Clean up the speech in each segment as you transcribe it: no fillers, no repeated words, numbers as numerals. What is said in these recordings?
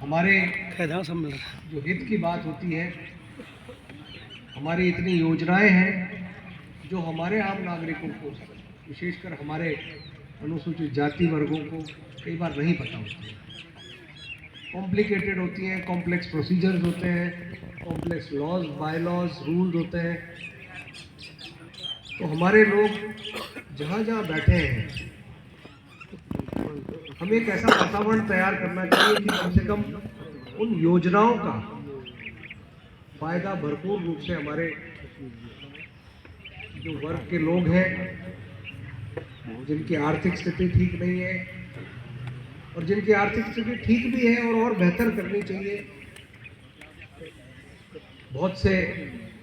हमारे जो हित की बात होती है, हमारी इतनी योजनाएं हैं जो हमारे आम नागरिकों को, विशेषकर हमारे अनुसूचित जाति वर्गों को कई बार नहीं पता होती है। कॉम्प्लिकेटेड होती हैं, कॉम्प्लेक्स प्रोसीजर्स होते हैं, complex laws, bylaws, rules होते हैं। तो हमारे लोग जहाँ जहाँ बैठे हैं, हमें एक ऐसा वातावरण तैयार करना चाहिए कि कम से कम उन योजनाओं का फायदा भरपूर रूप से हमारे जो वर्ग के लोग हैं, जिनकी आर्थिक स्थिति ठीक नहीं है और जिनकी आर्थिक स्थिति ठीक भी है और बेहतर करनी चाहिए। बहुत से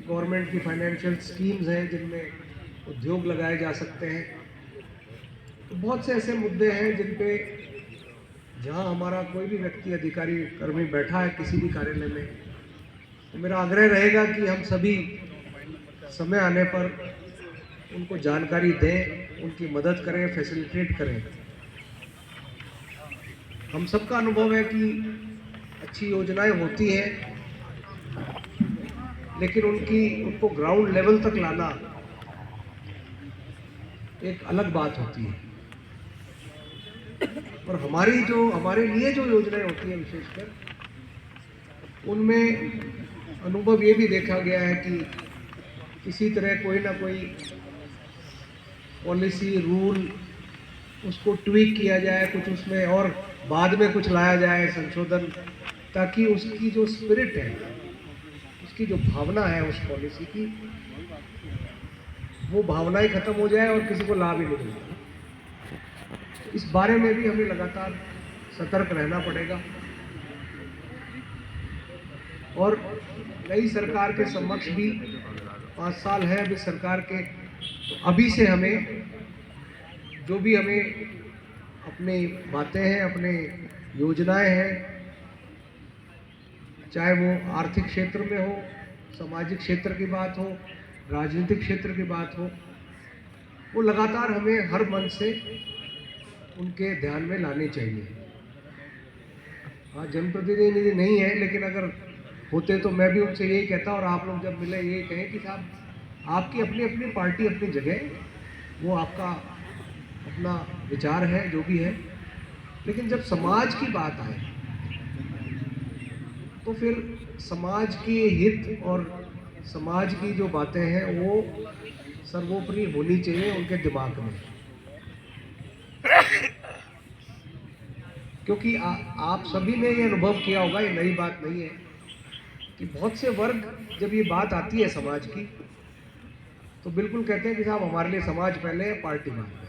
गवर्नमेंट की फाइनेंशियल स्कीम्स हैं जिनमें उद्योग लगाए जा सकते हैं। तो बहुत से ऐसे मुद्दे हैं जिन पे जहां हमारा कोई भी व्यक्ति, अधिकारी, कर्मी बैठा है किसी भी कार्यालय में, तो मेरा आग्रह रहेगा कि हम सभी समय आने पर उनको जानकारी दें, उनकी मदद करें, फैसिलिटेट करें। हम सबका अनुभव है कि अच्छी योजनाएं होती हैं, लेकिन उनको ग्राउंड लेवल तक लाना एक अलग बात होती है। और हमारे लिए जो योजनाएं होती हैं विशेषकर, उनमें अनुभव ये भी देखा गया है कि किसी तरह कोई ना कोई पॉलिसी, रूल, उसको ट्वीक किया जाए, कुछ उसमें और बाद में कुछ लाया जाए संशोधन, ताकि उसकी जो स्पिरिट है, उसकी जो भावना है उस पॉलिसी की, वो भावना ही खत्म हो जाए और किसी को लाभ ही नहीं मिले। इस बारे में भी हमें लगातार सतर्क रहना पड़ेगा। और नई सरकार के समक्ष भी 5 साल है अभी सरकार के, तो अभी से हमें जो भी हमें अपनी बातें हैं, अपने योजनाएं हैं, चाहे वो आर्थिक क्षेत्र में हो, सामाजिक क्षेत्र की बात हो, राजनीतिक क्षेत्र की बात हो, वो लगातार हमें हर मन से उनके ध्यान में लानी चाहिए। हाँ, जनप्रतिनिधि नहीं है, लेकिन अगर होते तो मैं भी उनसे यही कहता, और आप लोग जब मिले यही कहें कि साहब आपकी अपनी अपनी पार्टी अपनी जगह, वो आपका अपना विचार है जो भी है, लेकिन जब समाज की बात आए तो फिर समाज के हित और समाज की जो बातें हैं वो सर्वोपरि होनी चाहिए उनके दिमाग में। क्योंकि आप सभी ने ये अनुभव किया होगा, ये नई बात नहीं है, कि बहुत से वर्ग जब ये बात आती है समाज की, तो बिल्कुल कहते हैं कि साहब हमारे लिए समाज पहले है, पार्टी बाद में।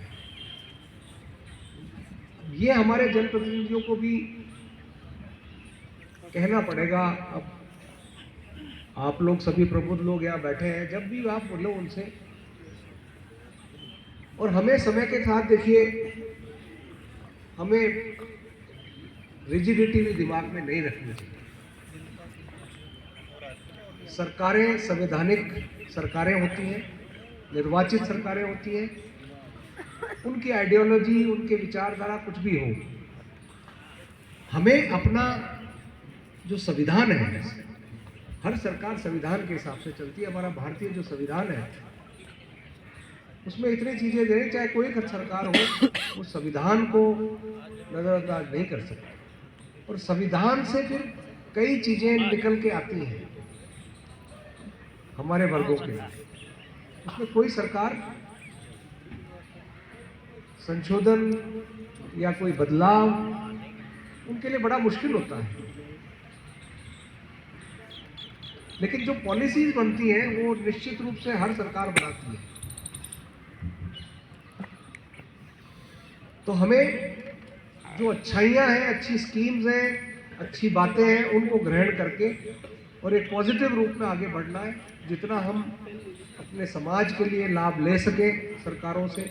ये हमारे जनप्रतिनिधियों को भी कहना पड़ेगा। अब आप लोग सभी प्रबुद्ध लोग यहाँ बैठे हैं, जब भी आप बोलो उनसे, और हमें समय के साथ देखिए, हमें रिजिडिटी भी दिमाग में नहीं रखनी चाहिए। सरकारें संवैधानिक सरकारें होती हैं, निर्वाचित सरकारें होती हैं, उनकी आइडियोलॉजी, उनके विचारधारा कुछ भी हो, हमें अपना जो संविधान है, हर सरकार संविधान के हिसाब से चलती है। हमारा भारतीय जो संविधान है उसमें इतनी चीजें दें, चाहे कोई सरकार हो, उस संविधान को नजरअंदाज नहीं कर सकते। और संविधान से फिर कई चीजें निकल के आती हैं हमारे वर्गों के लिए। उसमें कोई सरकार संशोधन या कोई बदलाव उनके लिए बड़ा मुश्किल होता है, लेकिन जो पॉलिसीज बनती हैं वो निश्चित रूप से हर सरकार बनाती है। तो हमें जो अच्छाइयाँ हैं, अच्छी स्कीम्स हैं, अच्छी बातें हैं, उनको ग्रहण करके और एक पॉजिटिव रूप में आगे बढ़ना है। जितना हम अपने समाज के लिए लाभ ले सकें सरकारों से,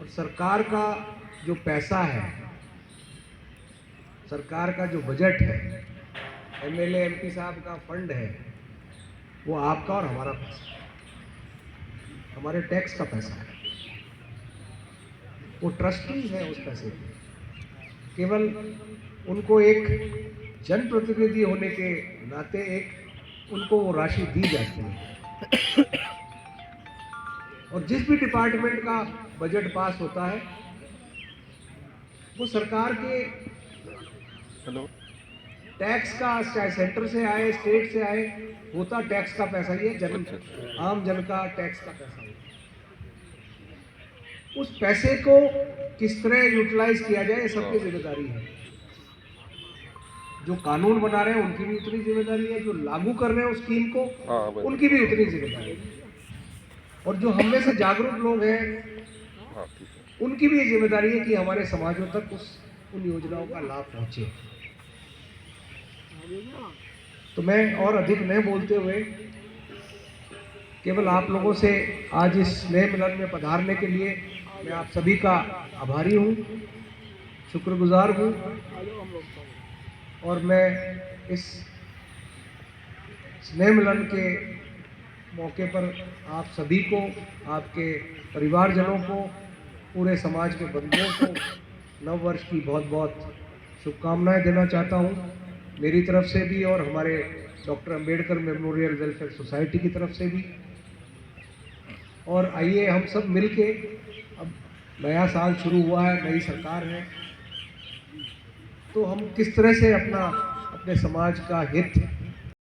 और सरकार का जो पैसा है, सरकार का जो बजट है, एमएलए एमपी साहब का फंड है, वो आपका और हमारा पैसा है, हमारे टैक्स का पैसा है। वो ट्रस्टी है उस पैसे के, केवल उनको एक जनप्रतिनिधि होने के नाते एक उनको वो राशि दी जाती है। और जिस भी डिपार्टमेंट का बजट पास होता है वो सरकार के टैक्स का, चाहे सेंटर से आए स्टेट से आए, होता टैक्स का पैसा ही है, आम जन का टैक्स का पैसा है। उस पैसे को किस तरह यूटिलाइज किया जाए ये सबकी जिम्मेदारी है। जो कानून बना रहे हैं उनकी भी उतनी जिम्मेदारी है, जो लागू कर रहे हैं उस स्कीम को उनकी भी उतनी जिम्मेदारी है, और जो हम में से जागरूक लोग हैं उनकी भी ये जिम्मेदारी है कि हमारे समाजों तक उन योजनाओं का लाभ पहुंचे। तो मैं और अधिक नहीं बोलते हुए केवल आप लोगों से आज इस स्नेह मिलन में पधारने के लिए मैं आप सभी का आभारी हूँ, शुक्रगुजार हूँ। और मैं इस स्नेह मिलन के मौके पर आप सभी को, आपके परिवारजनों को, पूरे समाज के बंधुओं को नव वर्ष की बहुत बहुत शुभकामनाएं देना चाहता हूँ, मेरी तरफ से भी और हमारे doctor Ambedkar memorial welfare society की तरफ से भी। और आइए हम सब मिलके, अब नया साल शुरू हुआ है, नई सरकार है, तो हम किस तरह से अपने समाज का हित